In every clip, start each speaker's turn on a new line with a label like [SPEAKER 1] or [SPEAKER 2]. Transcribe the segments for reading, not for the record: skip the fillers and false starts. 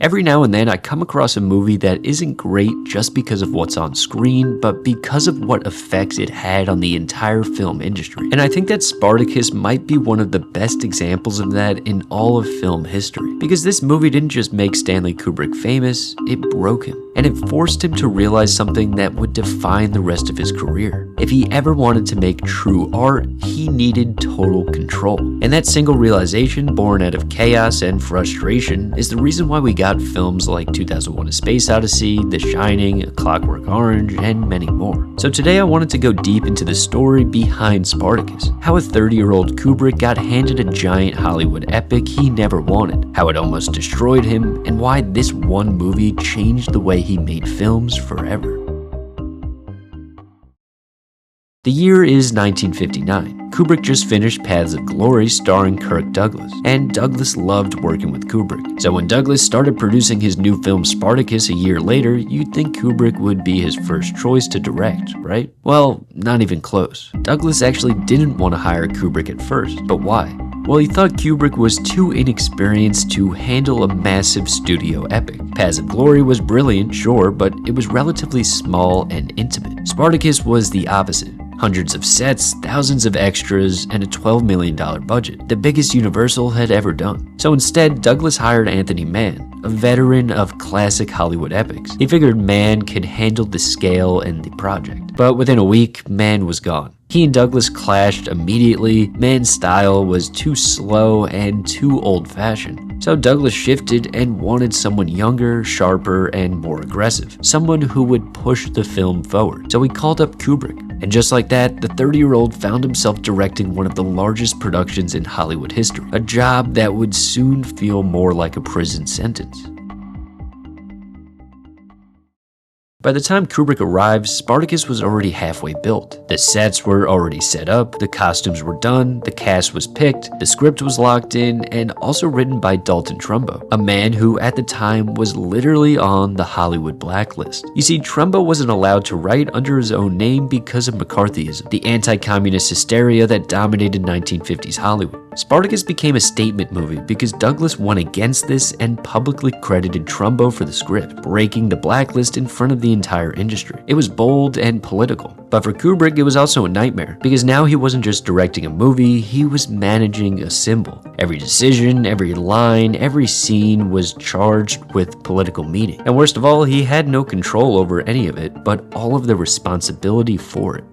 [SPEAKER 1] Every now and then I come across a movie that isn't great just because of what's on screen, but because of what effects it had on the entire film industry. And I think that Spartacus might be one of the best examples of that in all of film history. Because this movie didn't just make Stanley Kubrick famous, it broke him. And it forced him to realize something that would define the rest of his career. If he ever wanted to make true art, he needed total control. And that single realization, born out of chaos and frustration, is the reason why we got films like 2001: A Space Odyssey, The Shining, A Clockwork Orange, and many more. So today I wanted to go deep into the story behind Spartacus, how a 30-year-old Kubrick got handed a giant Hollywood epic he never wanted, how it almost destroyed him, and why this one movie changed the way he made films forever. The year is 1959. Kubrick just finished Paths of Glory starring Kirk Douglas, and Douglas loved working with Kubrick. So when Douglas started producing his new film Spartacus a year later, you'd think Kubrick would be his first choice to direct, right? Well, not even close. Douglas actually didn't want to hire Kubrick at first, but why? Well, he thought Kubrick was too inexperienced to handle a massive studio epic. Paths of Glory was brilliant, sure, but it was relatively small and intimate. Spartacus was the opposite. Hundreds of sets, thousands of extras, and a $12 million budget, the biggest Universal had ever done. So instead, Douglas hired Anthony Mann, a veteran of classic Hollywood epics. He figured Mann could handle the scale and the project. But within a week, Mann was gone. He and Douglas clashed immediately. Mann's style was too slow and too old-fashioned. So Douglas shifted and wanted someone younger, sharper, and more aggressive. Someone who would push the film forward. So he called up Kubrick. And just like that, the 30-year-old found himself directing one of the largest productions in Hollywood history. A job that would soon feel more like a prison sentence. By the time Kubrick arrived, Spartacus was already halfway built. The sets were already set up, the costumes were done, the cast was picked, the script was locked in, and also written by Dalton Trumbo, a man who at the time was literally on the Hollywood blacklist. You see, Trumbo wasn't allowed to write under his own name because of McCarthyism, the anti-communist hysteria that dominated 1950s Hollywood. Spartacus became a statement movie because Douglas went against this and publicly credited Trumbo for the script, breaking the blacklist in front of the entire industry. It was bold and political. But for Kubrick, it was also a nightmare, because now he wasn't just directing a movie, he was managing a symbol. Every decision, every line, every scene was charged with political meaning. And worst of all, he had no control over any of it, but all of the responsibility for it.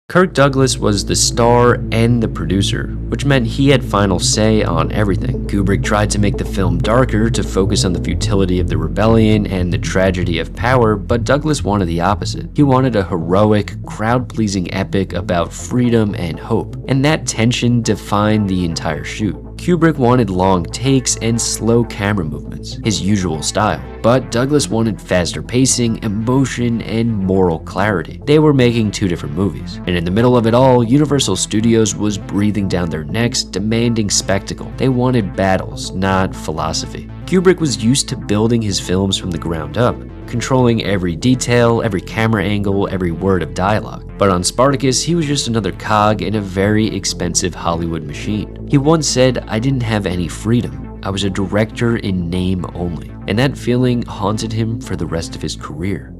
[SPEAKER 1] Kirk Douglas was the star and the producer, which meant he had final say on everything. Kubrick tried to make the film darker to focus on the futility of the rebellion and the tragedy of power, but Douglas wanted the opposite. He wanted a heroic, crowd-pleasing epic about freedom and hope, and that tension defined the entire shoot. Kubrick wanted long takes and slow camera movements, his usual style. But Douglas wanted faster pacing, emotion, and moral clarity. They were making two different movies. And in the middle of it all, Universal Studios was breathing down their necks, demanding spectacle. They wanted battles, not philosophy. Kubrick was used to building his films from the ground up, controlling every detail, every camera angle, every word of dialogue. But on Spartacus, he was just another cog in a very expensive Hollywood machine. He once said, "I didn't have any freedom. I was a director in name only." And that feeling haunted him for the rest of his career.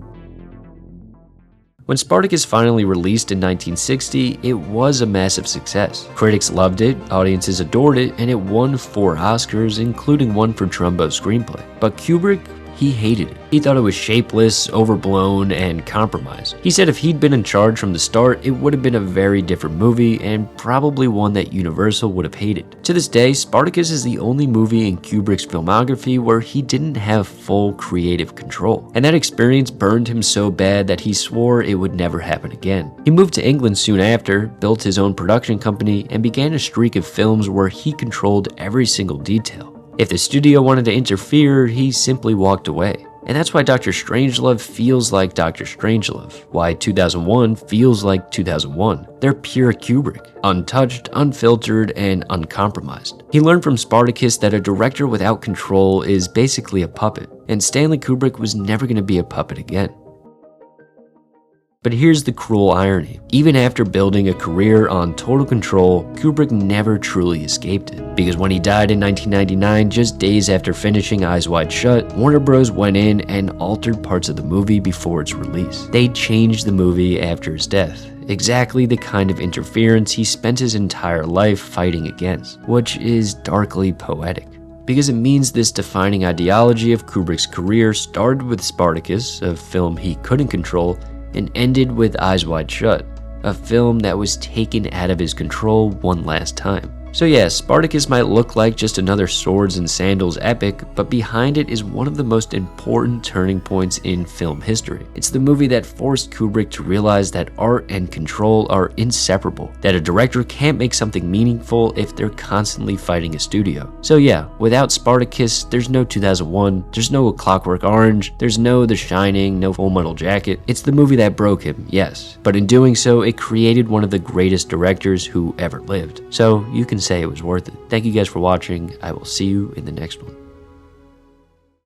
[SPEAKER 1] When Spartacus finally released in 1960, it was a massive success. Critics loved it, audiences adored it, and it won 4 Oscars, including one for Trumbo's screenplay. But Kubrick, he hated it. He thought it was shapeless, overblown, and compromised. He said if he'd been in charge from the start, it would have been a very different movie and probably one that Universal would have hated. To this day, Spartacus is the only movie in Kubrick's filmography where he didn't have full creative control. And that experience burned him so bad that he swore it would never happen again. He moved to England soon after, built his own production company, and began a streak of films where he controlled every single detail. If the studio wanted to interfere, he simply walked away. And that's why Dr. Strangelove feels like Dr. Strangelove, why 2001 feels like 2001. They're pure Kubrick, untouched, unfiltered, and uncompromised. He learned from Spartacus that a director without control is basically a puppet, and Stanley Kubrick was never going to be a puppet again. But here's the cruel irony. Even after building a career on total control, Kubrick never truly escaped it. Because when he died in 1999, just days after finishing Eyes Wide Shut, Warner Bros. Went in and altered parts of the movie before its release. They changed the movie after his death. Exactly the kind of interference he spent his entire life fighting against, which is darkly poetic. Because it means this defining ideology of Kubrick's career started with Spartacus, a film he couldn't control, and ended with Eyes Wide Shut, a film that was taken out of his control one last time. So yeah, Spartacus might look like just another swords and sandals epic, but behind it is one of the most important turning points in film history. It's the movie that forced Kubrick to realize that art and control are inseparable, that a director can't make something meaningful if they're constantly fighting a studio. So yeah, without Spartacus, there's no 2001, there's no A Clockwork Orange, there's no The Shining, no Full Metal Jacket. It's the movie that broke him, yes, but in doing so, it created one of the greatest directors who ever lived. So you can say it was worth it. Thank you guys for watching. I will see you in the next one.